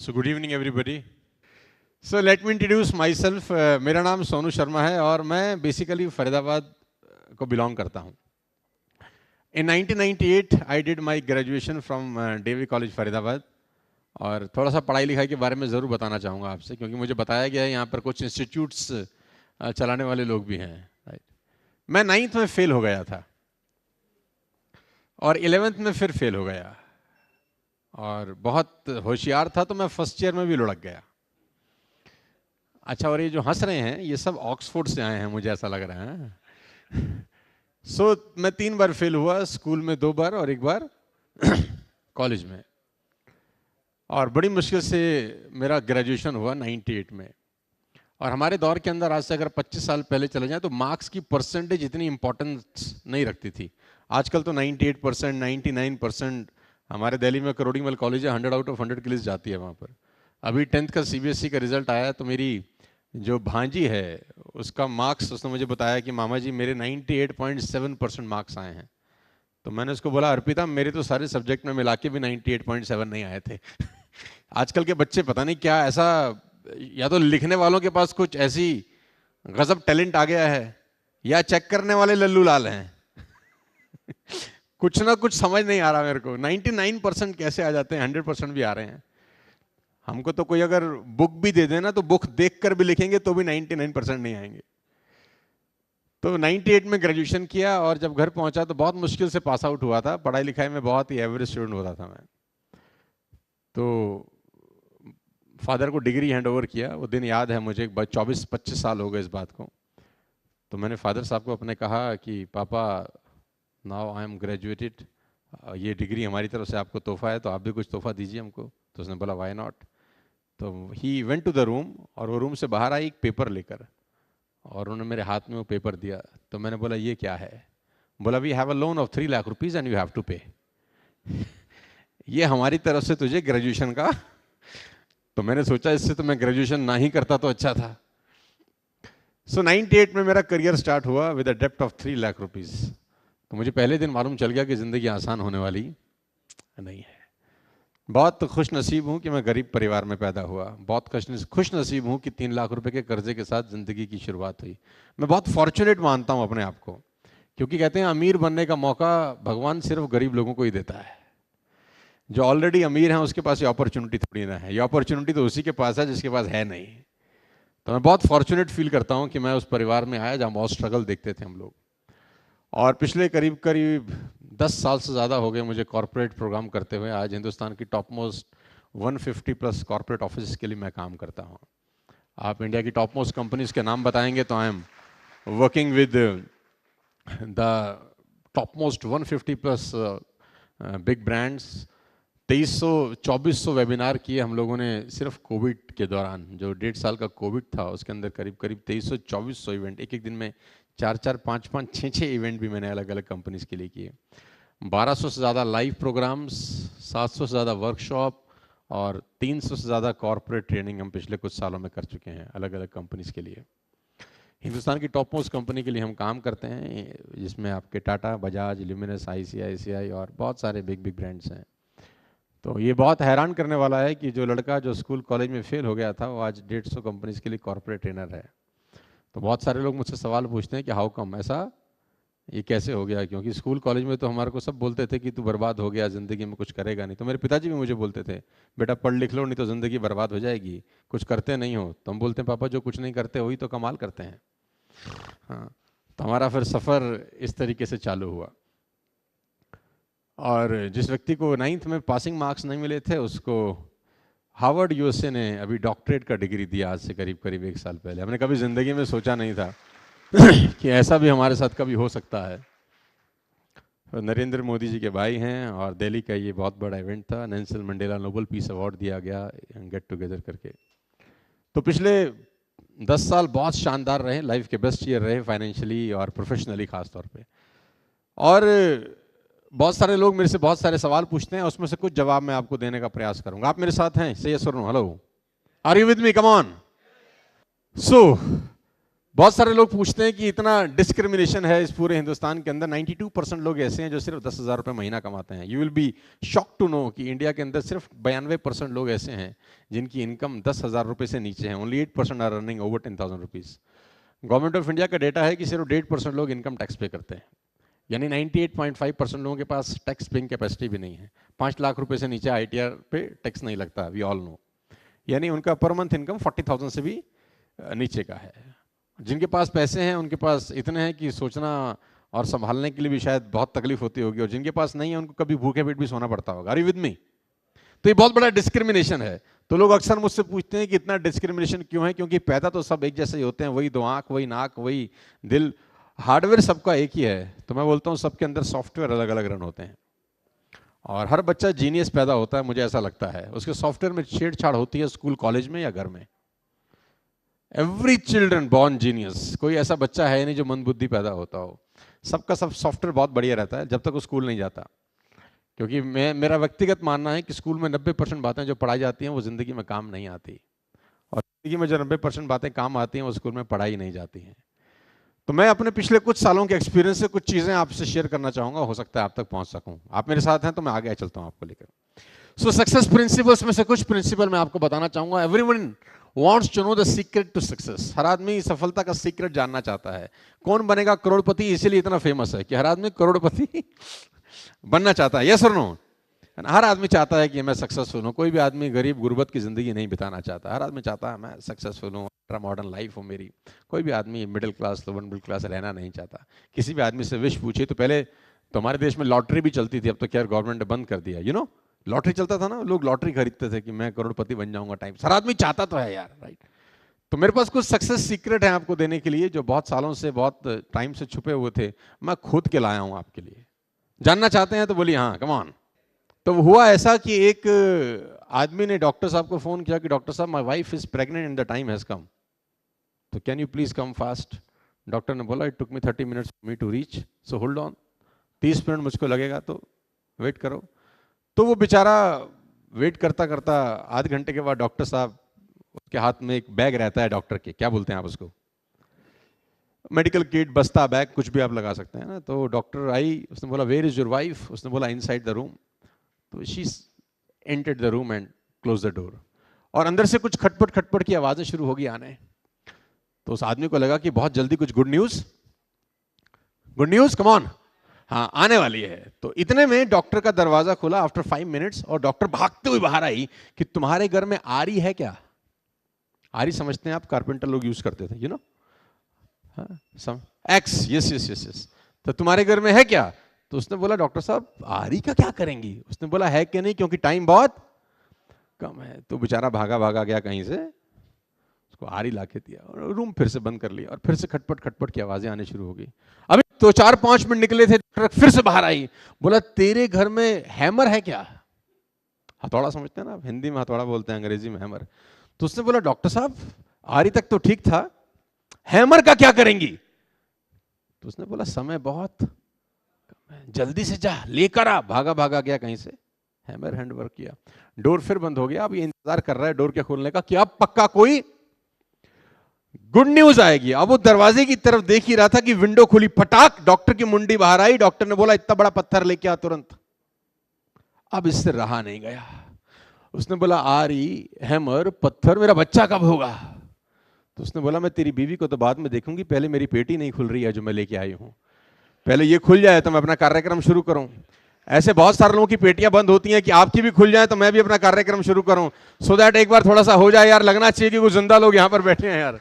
So good evening everybody. So let me introduce myself. मेरा नाम सोनू शर्मा है और मैं बेसिकली फरीदाबाद को बिलोंग करता हूँ. In 1998 I did my graduation from डेवी कॉलेज फरीदाबाद. और थोड़ा सा पढ़ाई लिखाई के बारे में ज़रूर बताना चाहूँगा आपसे, क्योंकि मुझे बताया गया है यहाँ पर कुछ इंस्टीट्यूट्स चलाने वाले लोग भी हैं. राइट. मैं 9th में फेल हो गया था और 11th में फिर फेल हो गया और बहुत होशियार था तो मैं फर्स्ट ईयर में भी लुढ़क गया. अच्छा, और ये जो हंस रहे हैं ये सब ऑक्सफोर्ड से आए हैं, मुझे ऐसा लग रहा है. सो मैं 3 बार फेल हुआ, स्कूल में 2 बार और 1 बार कॉलेज में. और बड़ी मुश्किल से मेरा ग्रेजुएशन हुआ 98 में. और हमारे दौर के अंदर आज से अगर 25 साल पहले चले जाएं तो मार्क्स की परसेंटेज इतनी इंपॉर्टेंस नहीं रखती थी. आजकल तो 98%, 99%. हमारे दिल्ली में करोड़ीमल कॉलेज है, 100 आउट ऑफ 100 की लिस्ट जाती है वहाँ पर. अभी 10th का CBSE का रिजल्ट आया तो मेरी जो भांजी है उसका मार्क्स, उसने मुझे बताया कि मामा जी मेरे 98.7% मार्क्स आए हैं. तो मैंने उसको बोला, अर्पिता मेरे तो सारे सब्जेक्ट में मिला के भी 98.7 नहीं आए थे. आजकल के बच्चे पता नहीं क्या ऐसा, या तो लिखने वालों के पास कुछ ऐसी गजब टैलेंट आ गया है या चेक करने वाले लल्लू लाल हैं. कुछ ना कुछ समझ नहीं आ रहा मेरे को. 99% कैसे आ जाते हैं, 100% भी आ रहे हैं. हमको तो कोई अगर बुक भी दे देना तो बुक देखकर भी लिखेंगे तो भी 99% नहीं आएंगे. तो 98 में ग्रेजुएशन किया और जब घर पहुंचा तो बहुत मुश्किल से पास आउट हुआ था. पढ़ाई लिखाई में बहुत ही एवरेज स्टूडेंट होता था मैं. तो फादर को डिग्री हैंड ओवर किया. वो दिन याद है मुझे, 24-25 साल हो गए इस बात को. तो मैंने फादर साहब को अपने कहा कि पापा नाउ आई एम ग्रेजुएटेड, ये डिग्री हमारी तरफ से आपको तोहफा है तो आप भी कुछ तोहफा दीजिए हमको. तो उसने बोला व्हाई नॉट. तो he went to the room और वो रूम से बाहर आई एक पेपर लेकर और उन्होंने मेरे हाथ में वो पेपर दिया. तो मैंने बोला ये क्या है. बोला we have a loan of 3 lakh rupees and you have to pay. ये हमारी तरफ से तुझे ग्रेजुएशन का. तो मैंने सोचा इससे तो मैं ग्रेजुएशन ना ही करता तो अच्छा था. सो 98 में मेरा करियर स्टार्ट हुआ विद अ डेप्ट ऑफ 3 लाख रुपीज. तो मुझे पहले दिन मालूम चल गया कि ज़िंदगी आसान होने वाली नहीं है. बहुत खुश नसीब हूँ कि मैं गरीब परिवार में पैदा हुआ. बहुत खुश नसीब हूँ कि 3 लाख रुपए के कर्जे के साथ ज़िंदगी की शुरुआत हुई. मैं बहुत फॉर्चुनेट मानता हूँ अपने आप को, क्योंकि कहते हैं अमीर बनने का मौका भगवान सिर्फ गरीब लोगों को ही देता है. जो ऑलरेडी अमीर हैं उसके पास ये अपॉर्चुनिटी थोड़ी ना है. ये अपॉर्चुनिटी तो उसी के पास है जिसके पास है नहीं. तो मैं बहुत फॉर्चुनेट फील करता हूँ कि मैं उस परिवार में आया जहाँ बहुत स्ट्रगल देखते थे हम लोग. और पिछले करीब 10 साल से ज़्यादा हो गए मुझे कॉर्पोरेट प्रोग्राम करते हुए. आज हिंदुस्तान की टॉप मोस्ट 150+ कॉर्पोरेट ऑफिस के लिए मैं काम करता हूँ. आप इंडिया की टॉप मोस्ट कंपनीज के नाम बताएंगे तो I am working with the top most 150+ big brands. 2300-2400 webinar किए हम लोगों ने सिर्फ कोविड के दौरान. जो 1.5 साल का कोविड था उसके अंदर करीब 2300-2400 इवेंट. एक दिन में 4-4, 5-5, 6-6 इवेंट भी मैंने अलग अलग कंपनीज के लिए किए. 1200 से ज़्यादा लाइव प्रोग्राम्स, 700 से ज़्यादा वर्कशॉप और 300 से ज़्यादा कॉर्पोरेट ट्रेनिंग हम पिछले कुछ सालों में कर चुके हैं अलग अलग कंपनीज के लिए. हिंदुस्तान की टॉप मोस्ट कंपनी के लिए हम काम करते हैं, जिसमें आपके टाटा, बजाज, ल्यूमिनस, ICICI और बहुत सारे बिग ब्रांड्स हैं. तो ये बहुत हैरान करने वाला है कि जो लड़का जो स्कूल कॉलेज में फेल हो गया था वो आज 150 कंपनीज के लिए कॉर्पोरेट ट्रेनर है. तो बहुत सारे लोग मुझसे सवाल पूछते हैं कि हाउ कम, ऐसा ये कैसे हो गया. क्योंकि स्कूल कॉलेज में तो हमारे को सब बोलते थे कि तू बर्बाद हो गया, ज़िंदगी में कुछ करेगा नहीं. तो मेरे पिताजी भी मुझे बोलते थे बेटा पढ़ लिख लो नहीं तो ज़िंदगी बर्बाद हो जाएगी, कुछ करते नहीं हो. तो हम बोलते हैं पापा जो कुछ नहीं करते वही तो कमाल करते हैं. हाँ, तो हमारा फिर सफ़र इस तरीके से चालू हुआ. और जिस व्यक्ति को 9th में पासिंग मार्क्स नहीं मिले थे उसको हार्वर्ड USA ने अभी डॉक्टरेट का डिग्री दिया आज से करीब 1 साल पहले. हमने कभी ज़िंदगी में सोचा नहीं था कि ऐसा भी हमारे साथ कभी हो सकता है. नरेंद्र मोदी जी के भाई हैं और दिल्ली का ये बहुत बड़ा इवेंट था. Nelson Mandela Nobel peace award दिया गया गेट टुगेदर करके. तो पिछले 10 साल बहुत शानदार रहे, लाइफ के बेस्ट ईयर रहे फाइनेंशियली और प्रोफेशनली खास तौर पे. और बहुत सारे लोग मेरे से बहुत सारे सवाल पूछते हैं, उसमें से कुछ जवाब मैं आपको देने का प्रयास करूंगा. आप मेरे साथ हैं? से यस और no. Hello, are you with me? Come on. So बहुत सारे लोग पूछते हैं कि इतना डिस्क्रिमिनेशन है इस पूरे हिंदुस्तान के अंदर। 92% लोग ऐसे हैं जो सिर्फ 10,000 रुपये महीना कमाते हैं। You will be shock to know कि इंडिया के अंदर सिर्फ 92% लोग ऐसे हैं जिनकी इनकम 10,000 रुपये से नीचे है। Only 8% are earning over 10,000 rupees. Government of India का डेटा है कि सिर्फ 1.5% लोग इनकम टैक्स पे करते हैं, यानी 98.5% लोगों के पास टैक्स पेइंग कैपेसिटी भी नहीं है। 5 लाख रुपए से नीचे ITR पे टैक्स नहीं लगता, वी ऑल नो। यानी उनका पर मंथ इनकम 40,000 से भी नीचे का है। जिनके पास पैसे हैं उनके पास इतने हैं कि सोचना और संभालने के लिए भी शायद बहुत तकलीफ होती होगी, और जिनके पास नहीं है उनको कभी भूखे पेट भी सोना पड़ता होगा। Are you with me? तो ये बहुत बड़ा डिस्क्रिमिनेशन है। तो लोग अक्सर मुझसे पूछते हैं कि इतना डिस्क्रिमिनेशन क्यों है? क्योंकि पैदा तो सब एक जैसे ही होते हैं, वही 2 आंख, वही नाक, वही दिल, हार्डवेयर सबका एक ही है। तो मैं बोलता हूँ सबके अंदर सॉफ्टवेयर अलग अलग रन होते हैं, और हर बच्चा जीनियस पैदा होता है, मुझे ऐसा लगता है। उसके सॉफ्टवेयर में छेड़छाड़ होती है स्कूल कॉलेज में या घर में। एवरी चिल्ड्रन बॉर्न जीनियस, कोई ऐसा बच्चा है नहीं जो मंदबुद्धि पैदा होता हो। सबका सब सॉफ्टवेयर बहुत बढ़िया रहता है जब तक वो स्कूल नहीं जाता। क्योंकि मेरा व्यक्तिगत मानना है कि स्कूल में 90% बातें जो पढ़ाई जाती हैं वो ज़िंदगी में काम नहीं आती, और ज़िंदगी में जो 90% बातें काम आती हैं वो स्कूल में पढ़ाई नहीं जाती हैं। तो मैं अपने पिछले कुछ सालों के एक्सपीरियंस से कुछ चीज़ें आपसे शेयर करना चाहूँगा, हो सकता है आप तक पहुँच सकूँ। आप मेरे साथ हैं तो मैं आगे चलता हूँ आपको लेकर। सो सक्सेस प्रिंसिपल्स में से कुछ प्रिंसिपल मैं आपको बताना चाहूँगा। Everyone wants to know the secret to success। हर आदमी सफलता का सीक्रेट जानना चाहता है। कौन बनेगा करोड़पति, इसीलिए इतना फेमस है कि हर आदमी करोड़पति बनना चाहता है। यस और नो? हर आदमी चाहता है कि मैं सक्सेसफुल हूँ। कोई भी आदमी गरीब गुर्बत की जिंदगी नहीं बिताना चाहता। हर आदमी चाहता है मैं सक्सेसफुल हूँ, मॉडर्न लाइफ हो मेरी। कोई भी आदमी middle class, lower middle class रहना नहीं चाहता। किसी भी आदमी से विश पूछिए तो पहले तो हमारे देश में लॉटरी भी चलती थी, अब तो क्या गवर्नमेंट ने बंद कर दिया। यू नो, लॉटरी चलता था ना, लोग लॉटरी खरीदते थे कि मैं करोड़पति बन जाऊंगा टाइम। हर आदमी चाहता तो है यार, राइट? तो मेरे पास कुछ सक्सेस सीक्रेट है आपको देने के लिए, जो बहुत सालों से, बहुत टाइम से छुपे हुए थे। मैं खुद के लाया हूं आपके लिए। जानना चाहते हैं तो बोलिए हाँ, कम ऑन। तो हुआ ऐसा कि एक आदमी ने डॉक्टर साहब को फोन किया कि डॉक्टर साहब, my wife is pregnant and the time has come, तो can you please come fast. Doctor ने बोला it took me 30 minutes for me to reach, so hold on. 30 minute मुझको लगेगा तो वेट करो। तो वो बेचारा वेट करता करता आध घंटे के बाद डॉक्टर साहब, उसके हाथ में एक बैग रहता है डॉक्टर के, क्या बोलते हैं आप उसको, मेडिकल किट, बस्ता, बैग, कुछ भी आप लगा सकते हैं ना। तो डॉक्टर आई, उसने बोला वेयर इज योर वाइफ, उसने बोला इनसाइड द रूम। तो she entered the room and close the door, और अंदर से कुछ खटपट खटपट की आवाजें शुरू होगी आने। तो उस आदमी को लगा कि बहुत जल्दी कुछ गुड न्यूज, कम ऑन, हाँ आने वाली है। तो इतने में डॉक्टर का दरवाजा खुला आफ्टर 5 मिनट्स, और डॉक्टर भागते हुए बाहर आई कि तुम्हारे घर में आरी है क्या? आरी समझते हैं आप, कारपेंटर लोग यूज करते थे, you know, x, yes yes yes yes. तो तुम्हारे घर में है क्या? तो उसने बोला डॉक्टर साहब आरी का क्या करेंगी? उसने बोला है कि नहीं, क्योंकि टाइम बहुत कम है। तो बेचारा भागा भागा गया कहीं से, उसको आरी लाके दिया और रूम फिर से बंद कर लिया, और फिर से खटपट खटपट की आवाजें आने शुरू हो गई। अभी तो 4-5 मिनट निकले थे, फिर से बाहर आई, बोला तेरे घर में हैमर है क्या? हथौड़ा समझते हैं ना, हिंदी में हथौड़ा बोलते हैं, अंग्रेजी में हैमर। तो उसने बोला डॉक्टर साहब आरी तक तो ठीक था, हैमर का क्या करेंगी? तो उसने बोला समय बहुत कम है, जल्दी से जा लेकर आ। भागा भागा गया कहीं से, हैमर हैंड वर्क किया, डोर फिर बंद हो गया। अब ये इंतजार कर रहा है डोर के खोलने का कि अब पक्का कोई गुड न्यूज आएगी। अब वो दरवाजे की तरफ देख ही रहा था कि विंडो खुली, फटाक डॉक्टर की मुंडी बाहर आई। डॉक्टर ने बोला इतना बड़ा पत्थर लेके आ तुरंत। अब इससे रहा नहीं गया, उसने बोला आरी, हैमर, पत्थर, मेरा बच्चा कब होगा? तो उसने बोला मैं तेरी बीवी को तो बाद में देखूंगी, पहले मेरी पेटी नहीं खुल रही है जो मैं लेके आई हूं, पहले ये खुल जाए तो मैं अपना कार्यक्रम शुरू करूं। ऐसे बहुत सारे लोगों की पेटियां बंद होती हैं कि आपकी भी खुल जाए तो मैं भी अपना कार्यक्रम शुरू करूं, सो दैट एक बार थोड़ा सा हो जाए यार, लगना चाहिए कि कुछ जिंदा लोग यहां पर बैठे हैं यार।